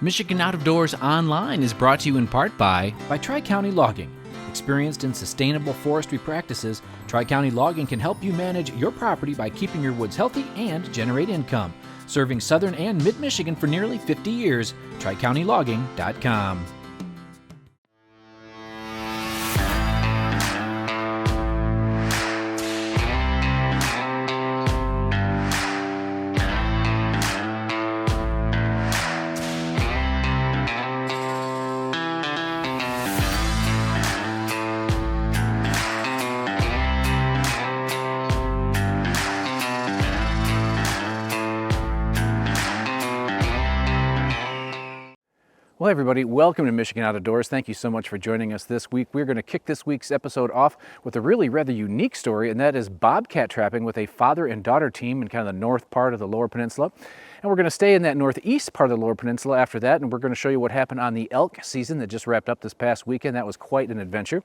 Michigan Out of Doors Online is brought to you in part by Tri-County Logging. Experienced in sustainable forestry practices, Tri-County Logging can help you manage your property by keeping your woods healthy and generate income. Serving southern and mid-Michigan for nearly 50 years, TriCountyLogging.com. Well, everybody, welcome to Michigan Out of Doors. Thank you so much for joining us this week. We're going to kick this week's episode off with a really rather unique story, and that is bobcat trapping with a father and daughter team in kind of the north part of the Lower Peninsula. And we're going to stay in that northeast part of the Lower Peninsula after that, and we're going to show you what happened on the elk season that just wrapped up this past weekend. That was quite an adventure.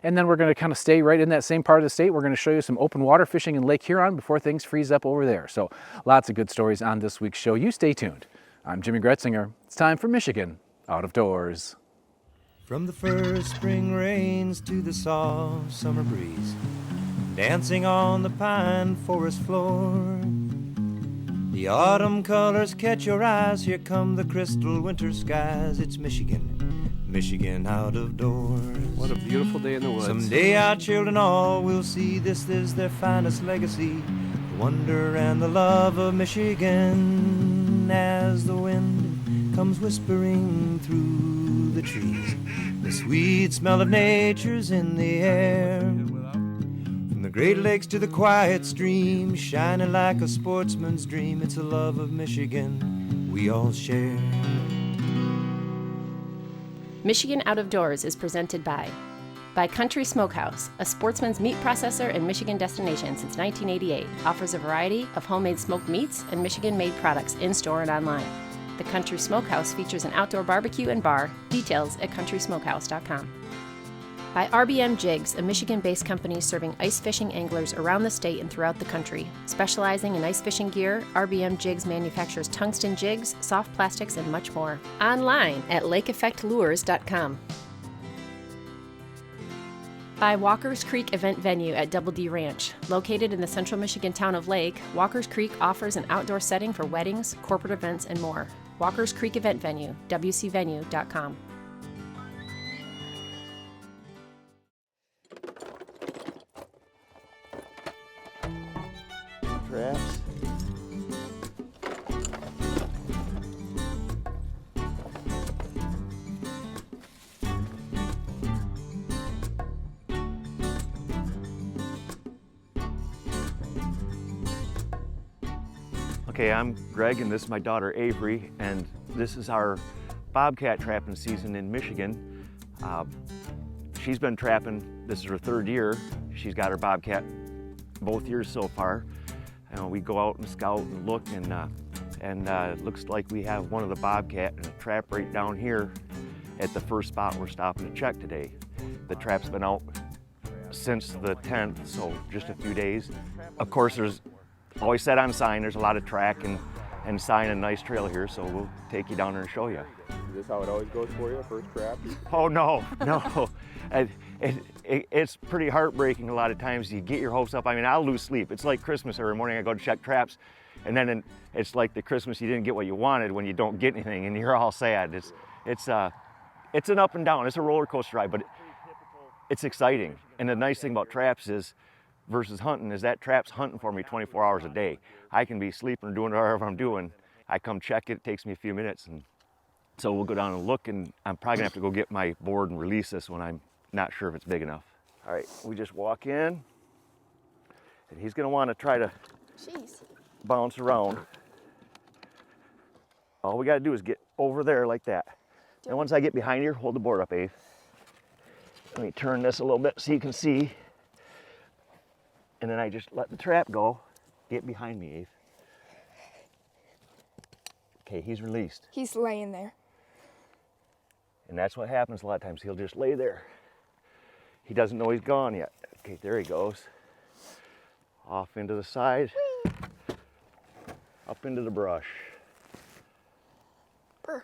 And then we're going to kind of stay right in that same part of the state. We're going to show you some open water fishing in Lake Huron before things freeze up over there. So lots of good stories on this week's show. You stay tuned. I'm Jimmy Gretzinger. It's time for Michigan Out of Doors. From the first spring rains to the soft summer breeze, dancing on the pine forest floor, the autumn colors catch your eyes. Here come the crystal winter skies. It's Michigan, Michigan out of doors. What a beautiful day in the woods. Someday our children all will see this is their finest legacy, the wonder and the love of Michigan. As the wind comes whispering through the trees, the sweet smell of nature's in the air. From the Great Lakes to the quiet stream, shining like a sportsman's dream, it's a love of Michigan we all share. Michigan Out of Doors is presented by Country Smokehouse, a sportsman's meat processor and Michigan destination since 1988, offers a variety of homemade smoked meats and Michigan-made products in-store and online. The Country Smokehouse features an outdoor barbecue and bar. Details at countrysmokehouse.com. By RBM Jigs, a Michigan-based company serving ice fishing anglers around the state and throughout the country. Specializing in ice fishing gear, RBM Jigs manufactures tungsten jigs, soft plastics, and much more. Online at lakeeffectlures.com. By Walker's Creek Event Venue at Double D Ranch. Located in the central Michigan town of Lake, Walker's Creek offers an outdoor setting for weddings, corporate events, and more. Walker's Creek Event Venue, wcvenue.com. Traps. Okay, I'm Greg and this is my daughter Avery, and this is our bobcat trapping season in Michigan. She's been trapping, this is her third year. She's got her bobcat both years so far. We go out and scout and look, and it looks like we have one of the bobcat in a trap right down here at the first spot we're stopping to check today. The trap's been out since the 10th, so just a few days. Of course, there's always set on sign, there's a lot of track and sign and nice trail here, so we'll take you down there and show you. Is this how it always goes for you, first trap? Oh no. It's pretty heartbreaking a lot of times. You get your hopes up. I mean, I'll lose sleep. It's like Christmas every morning I go to check traps, and then it's like the Christmas you didn't get what you wanted when you don't get anything and you're all sad. It's an up and down, it's a roller coaster ride, but it's exciting. And the nice thing about traps is, versus hunting, is that trap's hunting for me 24 hours a day. I can be sleeping or doing whatever I'm doing. I come check it takes me a few minutes, and so we'll go down and look, and I'm probably gonna have to go get my board and release this when I'm not sure if it's big enough. All right, we just walk in, and he's gonna wanna try to bounce around. All we gotta do is get over there like that. And once I get behind here, hold the board up, Ave. Let me turn this a little bit so you can see. And then I just let the trap go. Get behind me, Ave. Okay, he's released. He's laying there. And that's what happens a lot of times. He'll just lay there. He doesn't know he's gone yet. Okay, there he goes. Off into the side. Up into the brush. Brr.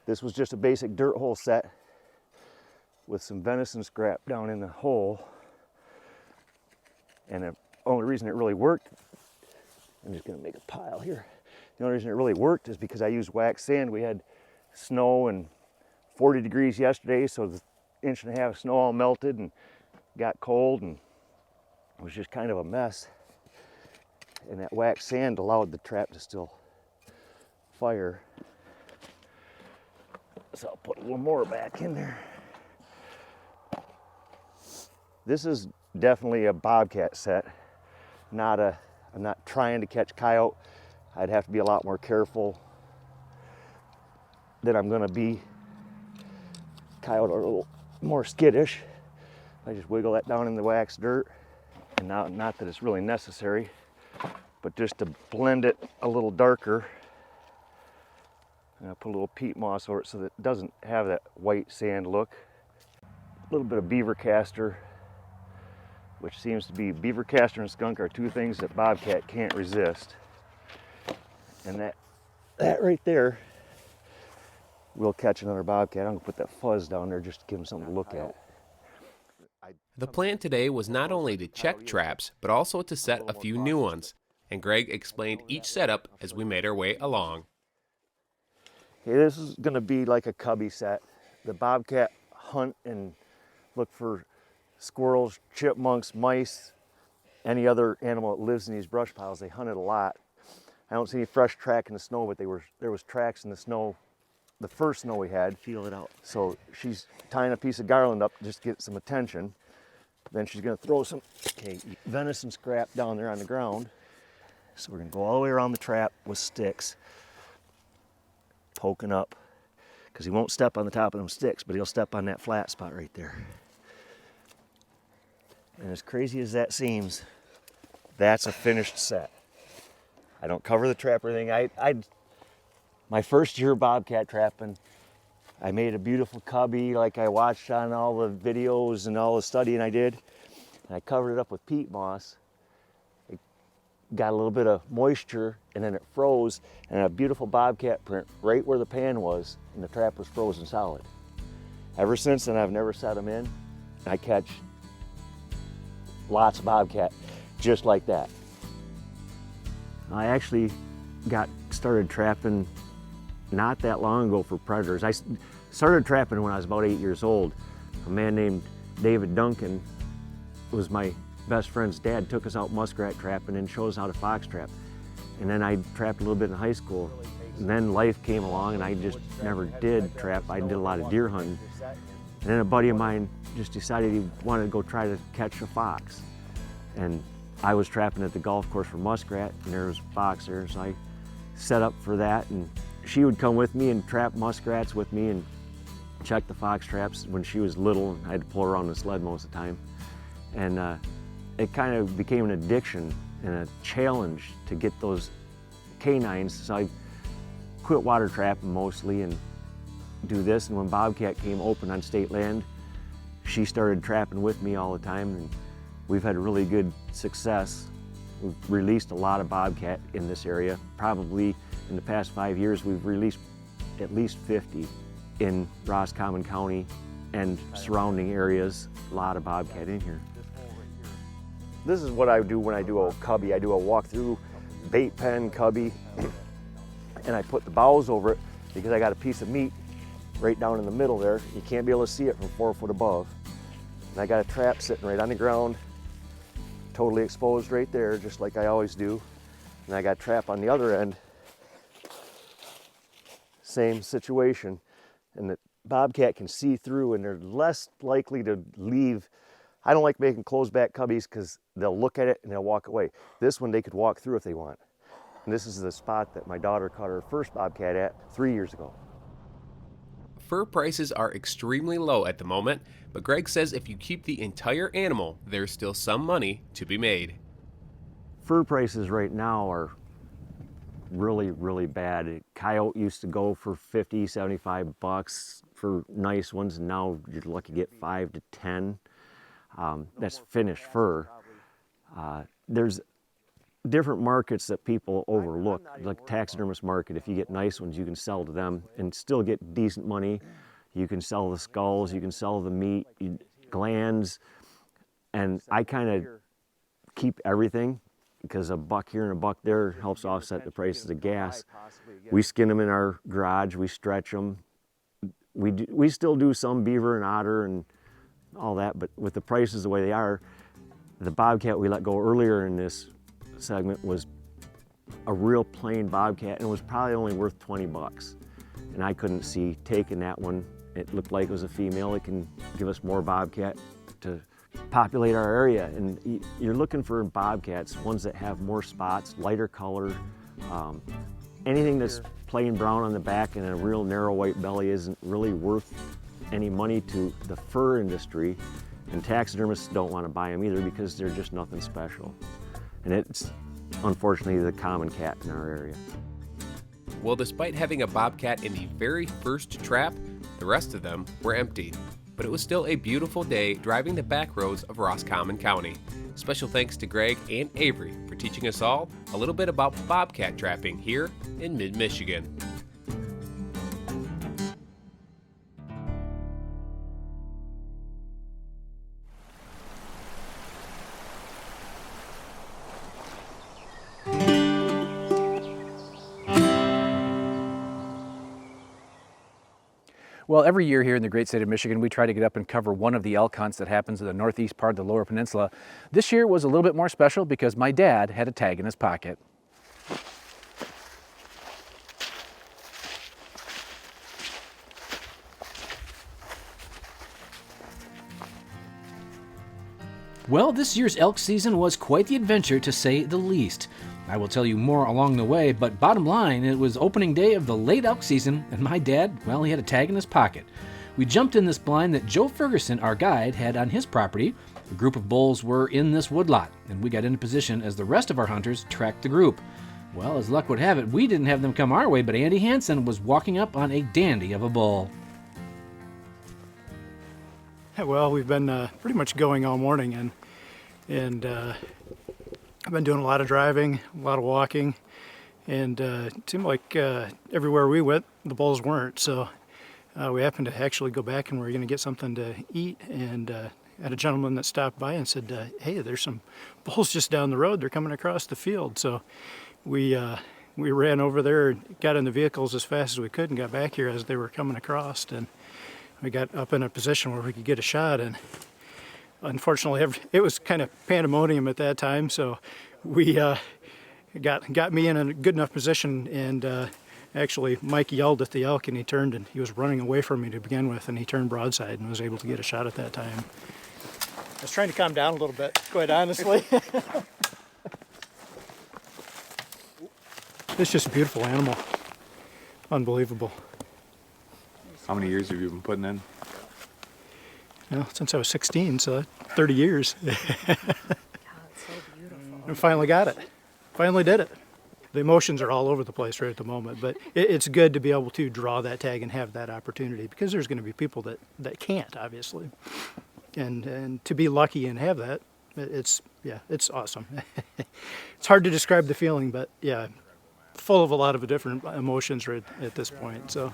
This was just a basic dirt hole set with some venison scrap down in the hole. And the only reason it really worked, I'm just gonna make a pile here. The only reason it really worked is because I used wax sand. We had snow and 40 degrees yesterday, so the 1.5 inches of snow all melted and got cold, and it was just kind of a mess. And that wax sand allowed the trap to still fire. So I'll put a little more back in there. This is definitely a bobcat set. I'm not trying to catch coyote. I'd have to be a lot more careful than I'm gonna be. Coyote are a little more skittish. I just wiggle that down in the wax dirt. And now, not that it's really necessary, but just to blend it a little darker. And I put a little peat moss over it so that it doesn't have that white sand look. A little bit of beaver castor, which seems to be, beaver castor and skunk are two things that bobcat can't resist. And that right there will catch another bobcat. I'm gonna put that fuzz down there just to give them something to look at. The plan today was not only to check traps, but also to set a few new ones, and Greg explained each setup as we made our way along. Okay, this is gonna be like a cubby set. The bobcat hunt and look for squirrels, chipmunks, mice, any other animal that lives in these brush piles. They hunt it a lot. I don't see any fresh track in the snow, but there was tracks in the snow, the first snow we had. Feel it out. So she's tying a piece of garland up just to get some attention. Then she's gonna throw some venison scrap down there on the ground. So we're gonna go all the way around the trap with sticks, poking up, because he won't step on the top of them sticks, but he'll step on that flat spot right there. And as crazy as that seems, that's a finished set. I don't cover the trap or anything. My first year bobcat trapping, I made a beautiful cubby like I watched on all the videos and all the studying I did. And I covered it up with peat moss. It got a little bit of moisture, and then it froze, and a beautiful bobcat print right where the pan was, and the trap was frozen solid. Ever since then, I've never set them in. I catch lots of bobcat just like that. I actually got started trapping not that long ago for predators. I started trapping when I was about 8 years old. A man named David Duncan was my best friend's dad, took us out muskrat trapping and showed us how to fox trap. And then I trapped a little bit in high school. And then life came along and I just never did trap. I did a lot of deer hunting. And then a buddy of mine just decided he wanted to go try to catch a fox. And I was trapping at the golf course for muskrat, and there was a fox there, so I set up for that. And she would come with me and trap muskrats with me and check the fox traps when she was little, and I had to pull her on the sled most of the time. And it kind of became an addiction and a challenge to get those canines, so I quit water trapping mostly and do this. And when bobcat came open on state land, she started trapping with me all the time, and we've had really good success. We've released a lot of bobcat in this area. Probably in the past 5 years, we've released at least 50 in Roscommon County and surrounding areas. A lot of bobcat in here. This is what I do when I do a cubby. I do a walk-through bait pen cubby, and I put the boughs over it because I got a piece of meat right down in the middle there. You can't be able to see it from 4 foot above. And I got a trap sitting right on the ground, totally exposed right there, just like I always do. And I got a trap on the other end, same situation. And the bobcat can see through, and they're less likely to leave. I don't like making closed back cubbies because they'll look at it and they'll walk away. This one they could walk through if they want. And this is the spot that my daughter caught her first bobcat at 3 years ago. Fur prices are extremely low at the moment, but Greg says if you keep the entire animal, there's still some money to be made. Fur prices right now are really, really bad. Coyote used to go for 50, 75 bucks for nice ones, and now you're lucky to get 5 to 10. That's finished fur. There's different markets that people overlook, like taxidermist market. If you get nice ones, you can sell to them and still get decent money. You can sell the skulls, you can sell the meat, glands, and I kind of keep everything because a buck here and a buck there helps offset the prices of gas. We skin them in our garage, we stretch them. We still do some beaver and otter and all that, but with the prices the way they are, the bobcat we let go earlier in this segment was a real plain bobcat, and it was probably only worth 20 bucks. And I couldn't see taking that one. It looked like it was a female. It can give us more bobcat to populate our area. And you're looking for bobcats, ones that have more spots, lighter color. Anything that's plain brown on the back and a real narrow white belly isn't really worth any money to the fur industry. And taxidermists don't want to buy them either because they're just nothing special. And it's unfortunately the common cat in our area. Well, despite having a bobcat in the very first trap, the rest of them were empty. But it was still a beautiful day driving the back roads of Roscommon County. Special thanks to Greg and Avery for teaching us all a little bit about bobcat trapping here in mid-Michigan. Well, every year here in the great state of Michigan, we try to get up and cover one of the elk hunts that happens in the northeast part of the Lower Peninsula. This year was a little bit more special because my dad had a tag in his pocket. Well, this year's elk season was quite the adventure, to say the least. I will tell you more along the way, but bottom line, it was opening day of the late elk season, and my dad, well, he had a tag in his pocket. We jumped in this blind that Joe Ferguson, our guide, had on his property. A group of bulls were in this woodlot, and we got into position as the rest of our hunters tracked the group. Well, as luck would have it, we didn't have them come our way, but Andy Hansen was walking up on a dandy of a bull. Well, we've been pretty much going all morning, and I've been doing a lot of driving, a lot of walking, and it seemed like everywhere we went, the bulls weren't. So we happened to actually go back and we were going to get something to eat, and had a gentleman that stopped by and said, hey, there's some bulls just down the road. They're coming across the field. So we ran over there, got in the vehicles as fast as we could, and got back here as they were coming across. And we got up in a position where we could get a shot. And unfortunately, it was kind of pandemonium at that time, so we got me in a good enough position, and actually Mike yelled at the elk, and he turned, and he was running away from me to begin with, and he turned broadside and was able to get a shot at that time. I was trying to calm down a little bit, quite honestly. It's just a beautiful animal. Unbelievable. How many years have you been putting in? Well, since I was 16, so 30 years. God, it's so beautiful. And finally got it. Finally did it. The emotions are all over the place right at the moment, but it's good to be able to draw that tag and have that opportunity, because there's going to be people that can't, obviously. And to be lucky and have that, it's awesome. It's hard to describe the feeling, but yeah, full of a lot of different emotions right at this point. So,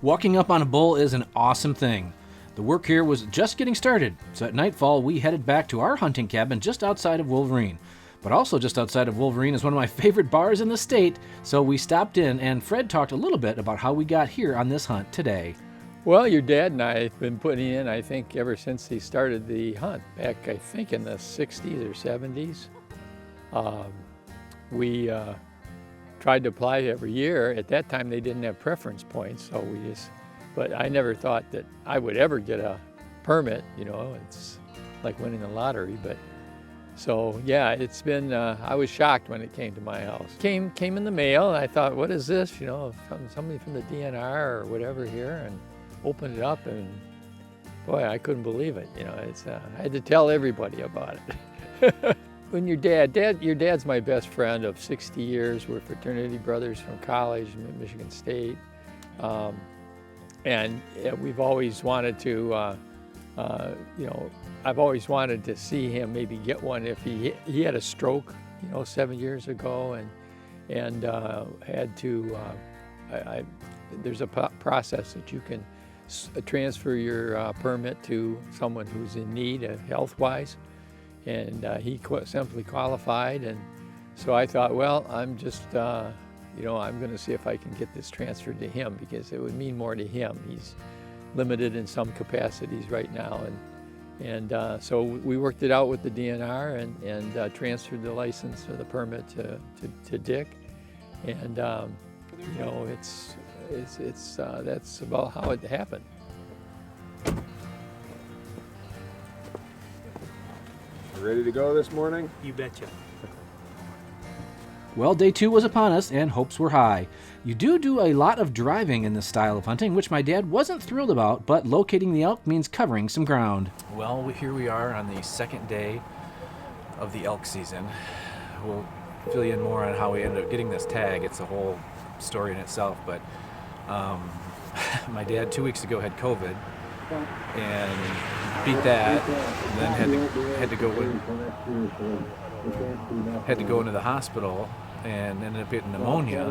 walking up on a bull is an awesome thing. The work here was just getting started, so at nightfall we headed back to our hunting cabin just outside of Wolverine. But also just outside of Wolverine is one of my favorite bars in the state, so we stopped in and Fred talked a little bit about how we got here on this hunt today. Well, your dad and I have been putting in, I think, ever since he started the hunt, back, I think, in the 60s or 70s. We tried to apply every year. At that time, they didn't have preference points, so but I never thought that I would ever get a permit, it's like winning the lottery. But so yeah, it's been, I was shocked when it came to my house. Came in the mail, and I thought, what is this, somebody from the DNR or whatever here, and opened it up, and boy, I couldn't believe it. I had to tell everybody about it. When your dad's my best friend of 60 years. We're fraternity brothers from college in Michigan State. And we've always wanted to, I've always wanted to see him maybe get one. If he had a stroke 7 years ago, and had to. There's a process that you can transfer your permit to someone who's in need, health-wise, and he simply qualified, and so I thought, well, I'm just, I'm going to see if I can get this transferred to him because it would mean more to him. He's limited in some capacities right now, and so we worked it out with the DNR and transferred the license or the permit to Dick, and that's about how it happened. Ready to go this morning? You betcha. Well, day 2 was upon us, and hopes were high. You do a lot of driving in this style of hunting, which my dad wasn't thrilled about, but locating the elk means covering some ground. Well, here we are on the second day of the elk season. We'll fill you in more on how we ended up getting this tag. It's a whole story in itself, but my dad 2 weeks ago had COVID and beat that, and then had to go into the hospital and ended up getting pneumonia,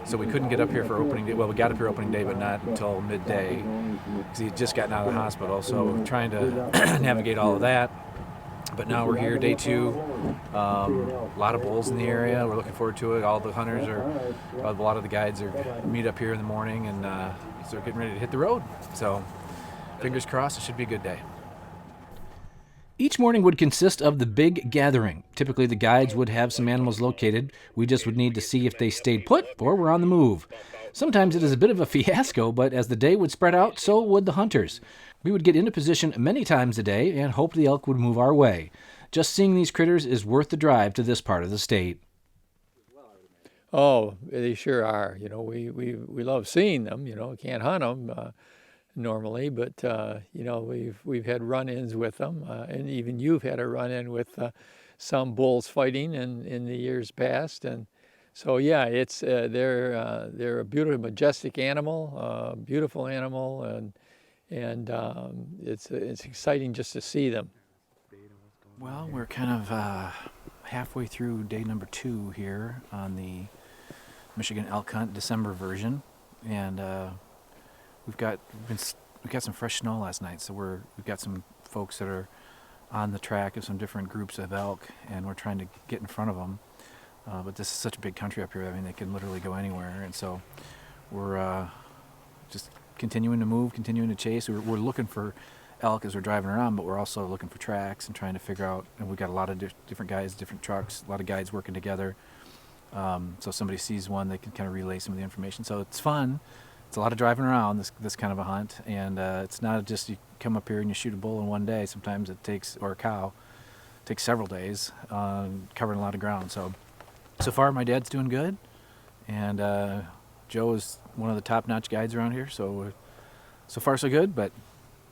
so we couldn't get up here for opening day. Well, we got up here opening day, but not until midday because he had just gotten out of the hospital, so trying to navigate all of that. But now we're here, day 2. A lot of bulls in the area. We're looking forward to it. All the hunters a lot of the guides meet up here in the morning, and so we're getting ready to hit the road. So fingers crossed, it should be a good day. Each morning would consist of the big gathering. Typically, the guides would have some animals located. We just would need to see if they stayed put or were on the move. Sometimes it is a bit of a fiasco, but as the day would spread out, so would the hunters. We would get into position many times a day and hope the elk would move our way. Just seeing these critters is worth the drive to this part of the state. Oh, they sure are. We love seeing them. Can't hunt them normally, but we've had run-ins with them, and even you've had a run-in with some bulls fighting in the years past, and so yeah, it's they're a beautiful, majestic animal, beautiful animal, and it's exciting just to see them. Well, we're kind of halfway through day number 2 here on the Michigan elk hunt December version, and we've got some fresh snow last night, so we've got some folks that are on the track of some different groups of elk, and we're trying to get in front of them. But this is such a big country up here. I mean, they can literally go anywhere, and so we're just continuing to move, continuing to chase. We're looking for elk as we're driving around, but we're also looking for tracks and trying to figure out. And we've got a lot of different guys, different trucks, a lot of guides working together. So if somebody sees one, they can kind of relay some of the information. So it's fun. It's a lot of driving around this kind of a hunt, and it's not just you come up here and you shoot a bull in one day. Sometimes it takes, or a cow, it takes several days, covering a lot of ground. So far my dad's doing good, and Joe is one of the top-notch guides around here. So far so good, but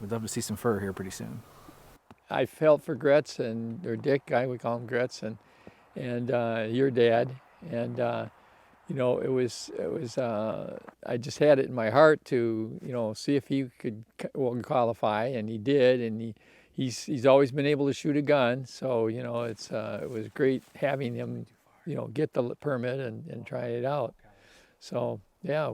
we'd love to see some fur here pretty soon. I felt for Gretz or Dick, we call him Gretz, and your dad, and it was I just had it in my heart to see if he could qualify, and he did, and he's always been able to shoot a gun, so it was great having him get the permit and try it out. So yeah,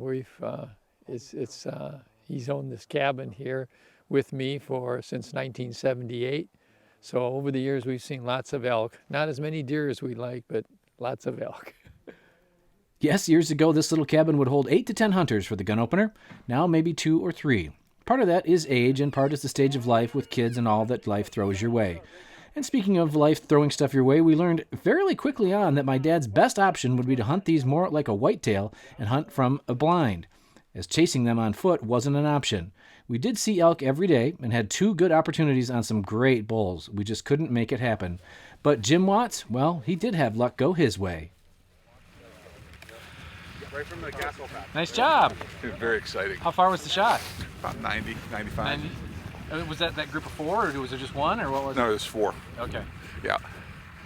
he's owned this cabin here with me since 1978. So over the years we've seen lots of elk. Not as many deer as we'd like, but lots of elk. Yes, years ago this little cabin would hold 8 to 10 hunters for the gun opener. Now maybe 2 or 3. Part of that is age, and part is the stage of life with kids and all that life throws your way. And speaking of life throwing stuff your way, we learned fairly quickly on that my dad's best option would be to hunt these more like a whitetail and hunt from a blind, as chasing them on foot wasn't an option. We did see elk every day and had 2 good opportunities on some great bulls. We just couldn't make it happen. But Jim Watts, well, he did have luck go his way. Right from the castle path. Nice job. It was very exciting. How far was the shot? About 90, 95. 90? Was that group of 4, or was it just 1, or what was it? No, it was 4. Okay. Yeah.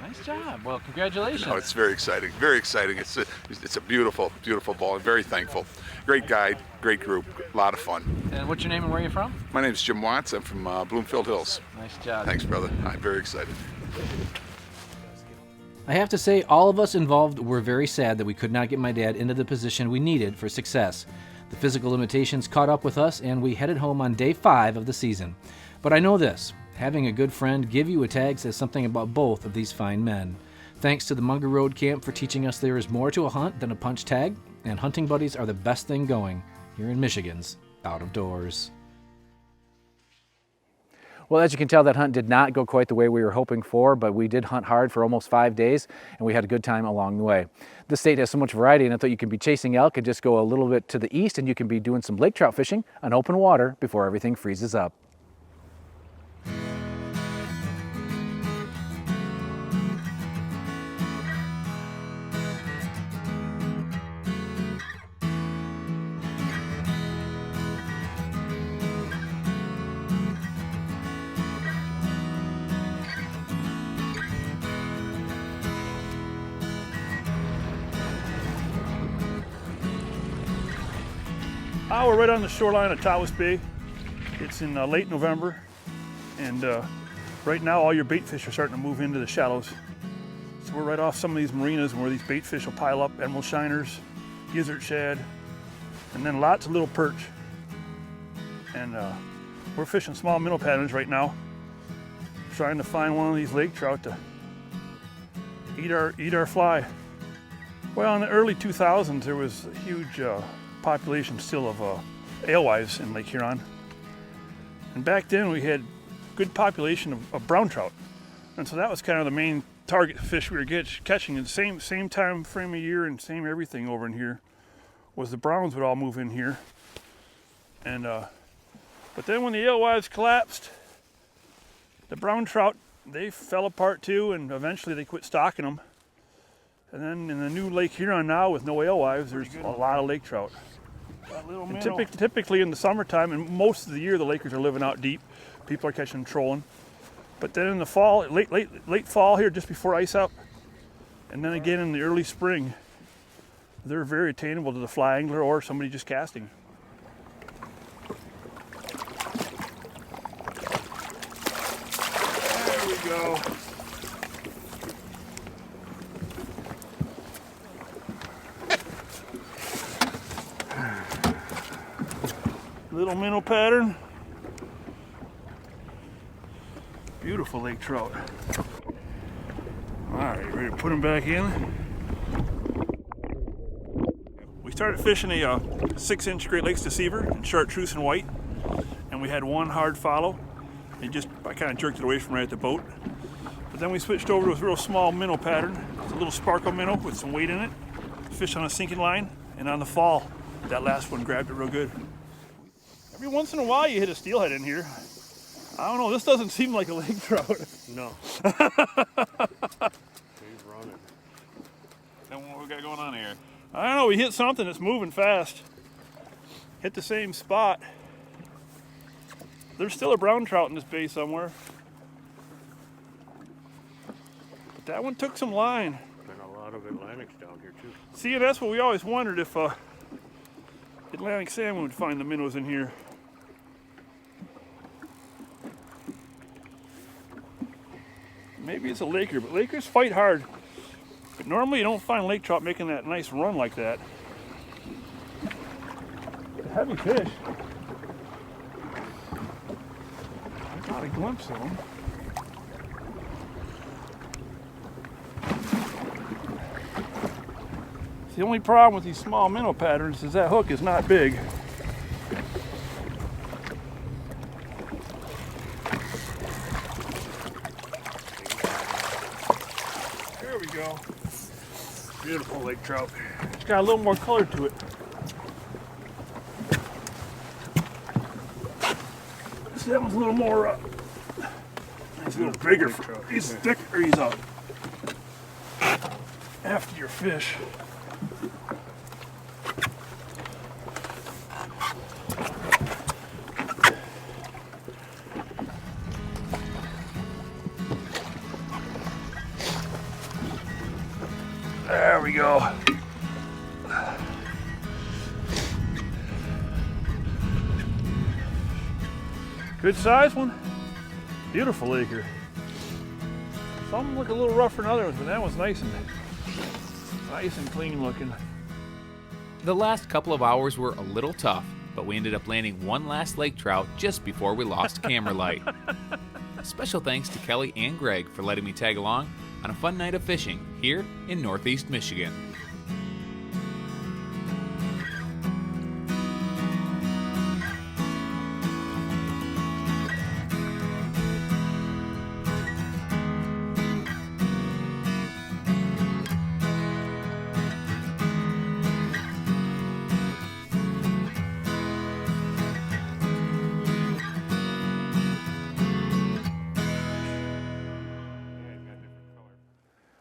Nice job. Well, congratulations. No, it's very exciting. Very exciting. It's a beautiful, beautiful ball. I'm very thankful. Great guide, great group, a lot of fun. And what's your name and where are you from? My name is Jim Watts. I'm from Bloomfield Hills. Nice job. Thanks, brother. I'm very excited. I have to say, all of us involved were very sad that we could not get my dad into the position we needed for success. The physical limitations caught up with us, and we headed home on day 5 of the season. But I know this, having a good friend give you a tag says something about both of these fine men. Thanks to the Munger Road Camp for teaching us there is more to a hunt than a punch tag, and hunting buddies are the best thing going here in Michigan's Out of Doors. Well, as you can tell, that hunt did not go quite the way we were hoping for, but we did hunt hard for almost 5 days, and we had a good time along the way. The state has so much variety in it that you can be chasing elk and just go a little bit to the east, and you can be doing some lake trout fishing on open water before everything freezes up. We're right on the shoreline of Tawas Bay. It's in late November, and right now all your bait fish are starting to move into the shallows. So we're right off some of these marinas where these bait fish will pile up, emerald shiners, gizzard shad, and then lots of little perch. And we're fishing small minnow patterns right now, trying to find one of these lake trout to eat our fly. Well, in the early 2000s, there was a huge population still of alewives in Lake Huron. And back then we had good population of brown trout. And so that was kind of the main target fish we were catching. In the same time frame of year and same everything over in here was the browns would all move in here. And but then when the alewives collapsed, the brown trout, they fell apart too, and eventually they quit stocking them. And then in the new Lake Huron now with no alewives, there's a lot of lake trout. And typically in the summertime, and most of the year the lakers are living out deep. People are catching them trolling. But then in the fall, late fall here, just before ice up, and then again in the early spring, they're very attainable to the fly angler or somebody just casting. There we go. Little minnow pattern. Beautiful lake trout. All right, ready to put them back in. We started fishing a 6-inch Great Lakes deceiver in chartreuse and white, and we had one hard follow. I kind of jerked it away from right at the boat. But then we switched over to a real small minnow pattern. It's a little sparkle minnow with some weight in it. Fish on a sinking line, and on the fall, that last one grabbed it real good. Every once in a while you hit a steelhead in here. I don't know, this doesn't seem like a lake trout. No. He's running. And what we got going on here? I don't know, we hit something that's moving fast. Hit the same spot. There's still a brown trout in this bay somewhere. But that one took some line. And a lot of Atlantic's down here too. See, and that's what we always wondered, if Atlantic salmon would find the minnows in here. Maybe it's a laker, but lakers fight hard. But normally you don't find lake trout making that nice run like that. Heavy fish. I got a glimpse of them. The only problem with these small minnow patterns is that hook is not big. There we go. Beautiful lake trout. It's got a little more color to it. See, that one's a little more, he's a little bigger. He's thicker, he's after your fish. There we go. Good size one. Beautiful laker. Some look a little rougher than others, but that was nice and clean looking. The last couple of hours were a little tough, but we ended up landing one last lake trout just before we lost camera light. Special thanks to Kelly and Greg for letting me tag along on a fun night of fishing here in Northeast Michigan.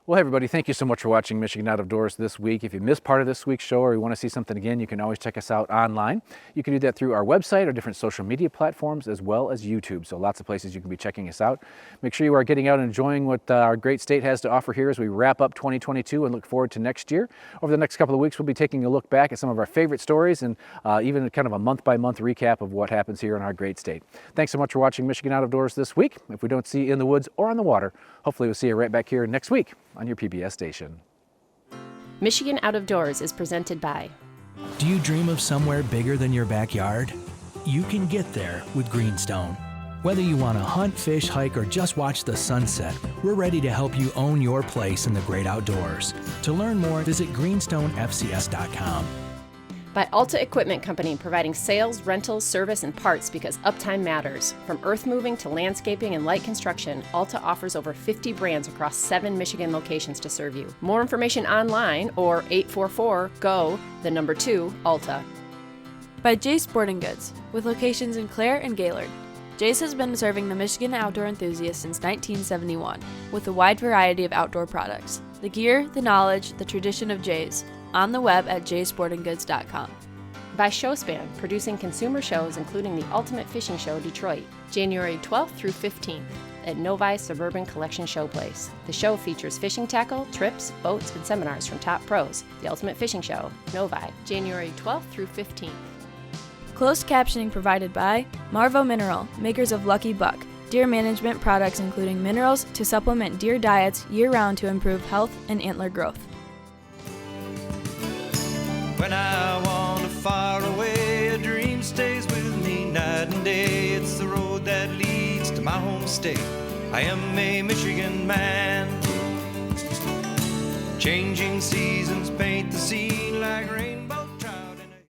Well, hey everybody, thank you so much for watching Michigan Out of Doors this week. If you missed part of this week's show or you want to see something again, you can always check us out online. You can do that through our website or different social media platforms as well as YouTube. So lots of places you can be checking us out. Make sure you are getting out and enjoying what our great state has to offer here as we wrap up 2022 and look forward to next year. Over the next couple of weeks, we'll be taking a look back at some of our favorite stories and even kind of a month-by-month recap of what happens here in our great state. Thanks so much for watching Michigan Out of Doors this week. If we don't see you in the woods or on the water, hopefully we'll see you right back here next week on your PBS station. Michigan Out of Doors is presented by. Do you dream of somewhere bigger than your backyard? You can get there with Greenstone. Whether you want to hunt, fish, hike, or just watch the sunset, we're ready to help you own your place in the great outdoors. To learn more, visit greenstonefcs.com. By Alta Equipment Company, providing sales, rentals, service, and parts because uptime matters. From earth moving to landscaping and light construction, Alta offers over 50 brands across 7 Michigan locations to serve you. More information online or 844-GO-2-ALTA. By Jay's Sporting Goods, with locations in Clare and Gaylord. Jay's has been serving the Michigan outdoor enthusiast since 1971, with a wide variety of outdoor products. The gear, the knowledge, the tradition of Jay's. On the web at jaysportinggoods.com. By Showspan, producing consumer shows including the Ultimate Fishing Show Detroit, January 12th through 15th at Novi Suburban Collection Showplace. The show features fishing tackle, trips, boats, and seminars from top pros. The Ultimate Fishing Show, Novi, January 12th through 15th. Closed captioning provided by Marvo Mineral, makers of Lucky Buck, deer management products including minerals to supplement deer diets year-round to improve health and antler growth. When I wander far away, a dream stays with me night and day. It's the road that leads to my home state. I am a Michigan man. Changing seasons paint the scene like rain.